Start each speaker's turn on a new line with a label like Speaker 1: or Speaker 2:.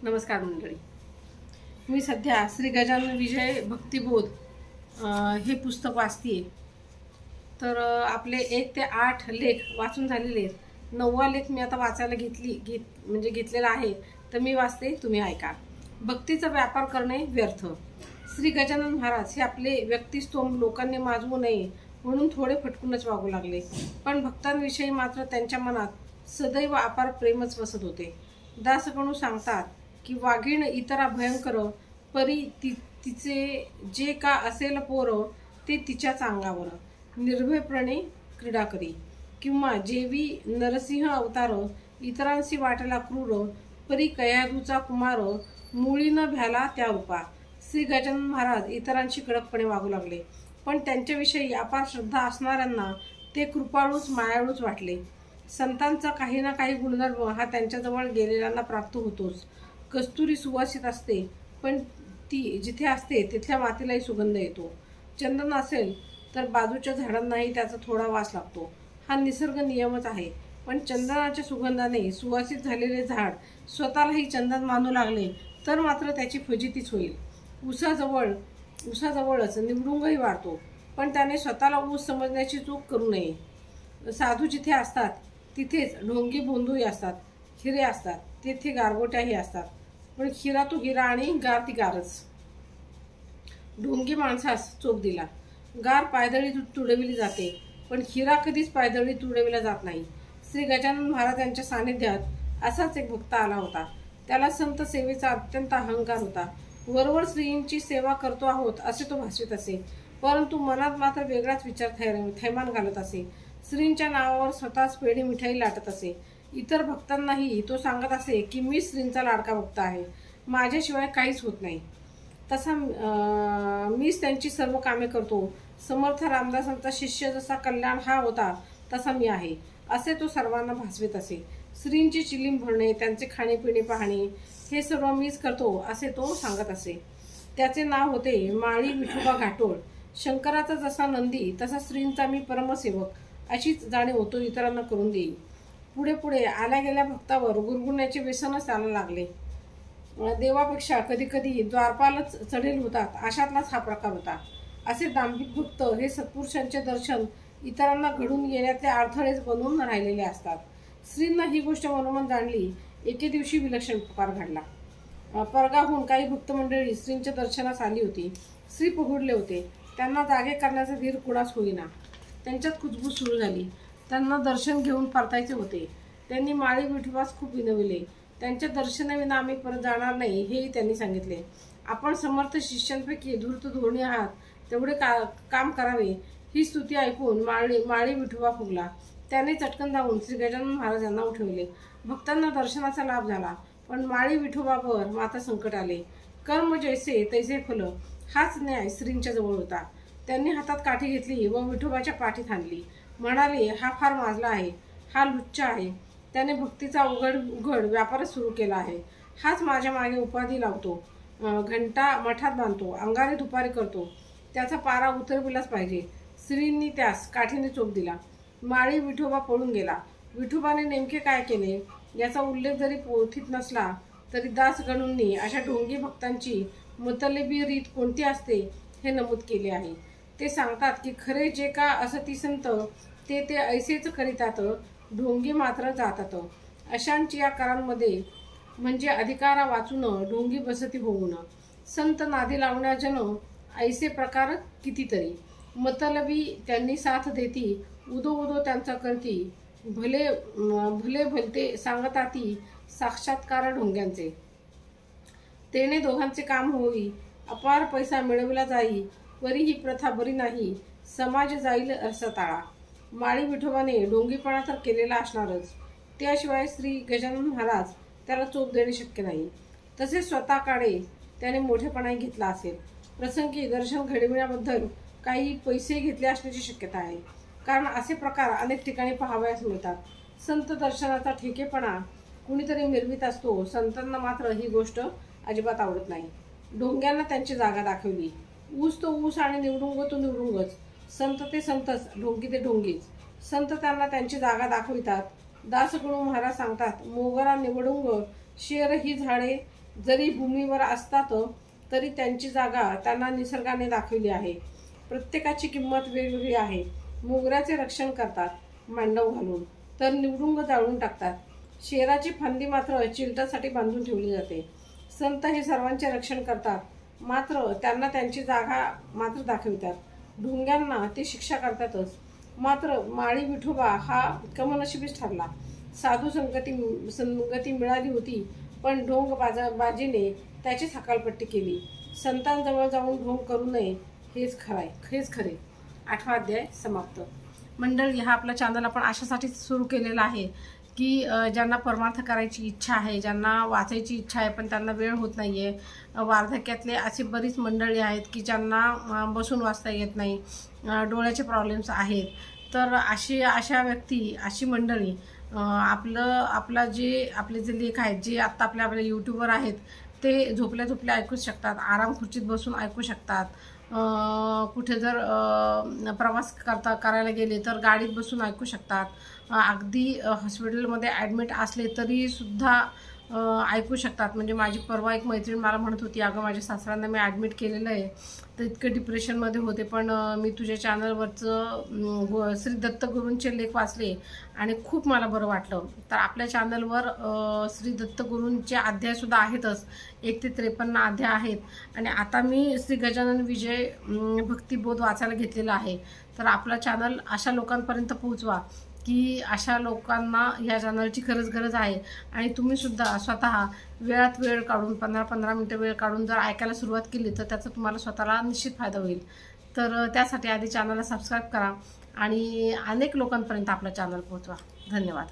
Speaker 1: नमस्कार मंडळी. मी सध्या श्री गजानन विजय भक्तिबोध हे पुस्तक वाचते. तर आपले 1 ते 8 लेख वाचून झालेले आहेत. 9वा लेख मी आता वाचायला घेतलेला आहे. तर मी वाचते, तुम्ही ऐका. भक्तीचा व्यापार करणे व्यर्थ. श्री गजानन महाराज हे आपले व्यक्तिस्तोम लोकांनी माजवू नये म्हणून थोडे फटकूनच वागू लागले, पण भक्तांविषयी मात्र त्यांच्या मनात सदैव अपार प्रेमच वसत होते. दासगणू सांगतात की वाघीण इतरा भयंकर, परी तिचे जे का असेल पोर ते तिच्याच अंगावर, निर्भयपणे क्रीडा करी. किंवा जेवी नरसिंह अवतार, इतरांशी वाटला क्रूर, परी कयाधूचा कुमार, मुळी न भ्याला त्या रूपा. श्री गजानन महाराज इतरांशी कडकपणे वागू लागले, पण त्यांच्याविषयी अपार श्रद्धा असणाऱ्यांना ते कृपाळूच मायाळूच वाटले. संतांचा काही ना काही गुणधर्म हा त्यांच्याजवळ गेलेल्यांना प्राप्त होतोच. कस्तुरी सुवासित असते, पण ती जिथे असते तिथल्या मातीलाही सुगंध येतो. चंदन असेल तर बाजूच्या झाडांनाही त्याचा थोडा वास लागतो. हा निसर्ग नियमच आहे. पण चंदनाच्या सुगंधाने सुवासित झालेले झाड स्वतःलाही चंदन मानू लागले तर मात्र त्याची फजितीच होईल. उसाजवळच निवडुंगही वाढतो, पण त्याने स्वतःला ऊस समजण्याची चूक करू नये. साधू जिथे असतात तिथेच ढोंगी बोंधूही असतात, हिरे असतात तेथे गारगोट्याही असतात, पण हिरा तो हिरा आणि गार ती गारच. ढोंगी माणसास चोप दिला, गार पायदळी तुडविली जाते, पण हिरा कधीच पायदळी तुडविला जात नाही. श्री गजानन महाराज यांच्या सानिध्यात असाच एक भक्त आला होता. त्याला संत सेवेचा अत्यंत अहंकार होता. वरवर श्रींची सेवा करतो आहोत असे तो भासवीत असे, परंतु मनात मात्र वेगळाच विचार थैमान घालत असे. श्रींच्या नावावर स्वतःच पेढी मिठाई लाटत असे. इतर भक्तांनाही तो सांगत असे की मी श्रींचा लाडका भक्त आहे, माझ्याशिवाय काहीच होत नाही. तसा मीच त्यांची सर्व कामे करतो. समर्थ रामदासांचा शिष्य जसा कल्याण हा होता तसा मी आहे असे तो सर्वांना भासवीत असे. श्रींची चिलीम भरणे, त्यांचे खाणेपिणे पाहणे हे सर्व मीच करतो असे तो सांगत असे. त्याचे नाव होते माळी विठोबा घाटोळ. शंकराचा जसा नंदी तसा श्रींचा मी परमसेवक अशीच जाणीव तो इतरांना करून देईल. पुढे पुढे आल्या गेल्या भक्तावर गुरगुरण्याचे व्यसनच त्याला लागले. देवापेक्षा कधी कधी द्वारपालच चढेल होतात अशातलाच हा प्रकार होता. असे दांभिक भक्त हे सत्पुरुषांचे दर्शन इतरांना घडून येण्यातले अडथळेच बनवून राहिलेले असतात. श्रींना ही गोष्ट मनोमन जाणली. एके दिवशी विलक्षण प्रकार घडला. परगाहून काही भक्त मंडळी श्रींच्या दर्शनास आली होती. श्री पहुडले होते. त्यांना जागे करण्याचा धीर कुणास होईना. त्यांच्यात कुजबूज सुरू झाली. त्यांना दर्शन घेऊन परतायचे होते. त्यांनी माळी विठोबास खूप विनविले. त्यांच्या दर्शनाविना आम्ही परत जाणार नाही हेही त्यांनी सांगितले. आपण समर्थ शिष्यांपैकी धूर्त धोरणी आहात, तेवढे काम करावे ही स्तुती ऐकून माळी विठोबा फुगला. त्याने चटकन जाऊन श्री गजानन महाराज यांना उठवले. भक्तांना दर्शनाचा लाभ झाला, पण माळी विठोबावर मात्र संकट आले. कर्म जैसे तैसे फल हाच न्याय श्रींच्या जवळ होता. त्यांनी हातात काठी घेतली व विठोबाच्या पाठीत आणली. म्हणाले, हा फार माजला आहे, हा लुच्चा आहे. त्याने भक्तीचा उघड व्यापारच सुरू केला आहे. हाच माझ्या मागे उपाधी लावतो, घंटा मठात बांधतो, अंगारे दुपारी करतो. त्याचा पारा उतरविलाच पाहिजे. श्रींनी त्यास काठीने चोप दिला. माळी विठोबा पळून गेला. विठोबाने नेमके काय केले याचा उल्लेख जरी पोथीत नसला तरी दासगणूंनी अशा ढोंगी भक्तांची मतलबी रीत कोणती असते हे नमूद केले आहे. ते सांगतात की खरे जे का असती संत ते ऐसेच करीतात, ढोंगी मात्र जातात. अशांची या कारांमध्ये म्हणजे अधिकारा वाचून ढोंगी बसती होऊन संत नादी लावण्याजन ऐसे प्रकार कितीतरी. मतलबी त्यांनी साथ देती, उदो उदो त्यांचा करती, भले भलते सांगताती साक्षात्कार ढोंग्यांचे. तेने दोघांचे काम होई, अपार पैसा मिळविला जाई, वरी ही प्रथा बरी नाही, समाज जाईल रसताळा. माळी विठोबाने ढोंगीपणा तर केलेला असणारच, त्याशिवाय श्री गजानन महाराज त्याला चोप देणे शक्य नाही. तसेच स्वतःकडे त्याने मोठेपणाही घेतला असेल. प्रसंगी दर्शन घडविण्याबद्दल काही पैसे घेतले असण्याची शक्यता आहे, कारण असे प्रकार अनेक ठिकाणी पाहावयास मिळतात. संत दर्शनाचा ठेकेपणा कुणीतरी मिरवीत असतो. संतांना मात्र ही गोष्ट अजिबात आवडत नाही. ढोंग्यांना त्यांची जागा दाखवली. ऊस तो ऊस आणि निवडुंग तो निवडुंगच. संत ते संतच, ढोंगी ते ढोंगीच. संत त्यांना त्यांची जागा दाखवितात. दासगणू महाराज सांगतात, मोगरा निवडुंग शेर ही झाडे जरी भूमीवर असतात तरी त्यांची जागा त्यांना निसर्गाने दाखवली आहे. प्रत्येकाची किंमत वेगवेगळी आहे. मोगऱ्याचे रक्षण करतात मांडव घालून, तर निवडुंग जाळून टाकतात. शेराची फांदी मात्र चिलटासाठी बांधून ठेवली जाते. संत हे सर्वांचे रक्षण करतात, मात्र त्यांना त्यांची जागा मात्र दाखवितात. ढोंग्यांना ते शिक्षा करतातच, मात्र माळी विठोबा हा कमनशिबीच ठरला. साधू संगती मिळाली होती, पण ढोंग बाजीने त्याचीच हकालपट्टी केली. संतांजवळ जाऊन ढोंग करू नये हेच खरे. 8वा अध्याय समाप्त. मंडळी, हा आपला चॅनल आपण अशासाठी सुरू केलेला आहे की ज्यांना परमार्थ करायची इच्छा आहे, ज्यांना वाचायची इच्छा आहे पण त्यांना वेळ होत नाही आहे, वार्धक्यातले अशी बरीच मंडळी आहेत की ज्यांना बसून वाचता येत नाही, डोळ्याचे प्रॉब्लेम्स आहेत, तर अशा व्यक्ती, अशी मंडळी आपले जे लेख आहेत, जे आत्ता आपल्या यूट्यूबवर आहेत, ते झोपल्या ऐकूच शकतात. आराम खुर्चीत बसून ऐकू शकतात. कुठे जर प्रवास करायला गेले तर गाडीत बसून ऐकू शकतात. अगदी हॉस्पिटलमध्ये ॲडमिट असले तरीसुद्धा ऐकू शकतात. म्हणजे माझी परवा एक मैत्रीण मला म्हणत होती, अगं माझ्या सासऱ्यांना मी ॲडमिट केलेलं आहे, तर इतकं डिप्रेशनमध्ये होते, पण मी तुझ्या चॅनलवरचं श्री दत्तगुरूंचे लेख वाचले आणि खूप मला बरं वाटलं. तर आपल्या चॅनलवर श्री दत्तगुरूंचे अध्यायसुद्धा आहेतच. 1 ते 53 अध्याय आहेत. आणि आता मी श्री गजानन विजय भक्तिबोध वाचायला घेतलेला आहे. तर आपला चॅनल अशा लोकांपर्यंत पोहोचवा की अशा लोकांना ह्या चॅनलची खरंच गरज आहे. आणि तुम्हीसुद्धा स्वतः वेळात वेळ काढून 15-15 मिनटं वेळ काढून जर ऐकायला सुरुवात केली तर त्याचा तुम्हाला स्वतःला निश्चित फायदा होईल. तर त्यासाठी आधी चॅनलला सबस्क्राईब करा आणि अनेक लोकांपर्यंत आपला चॅनल पोहोचवा. धन्यवाद.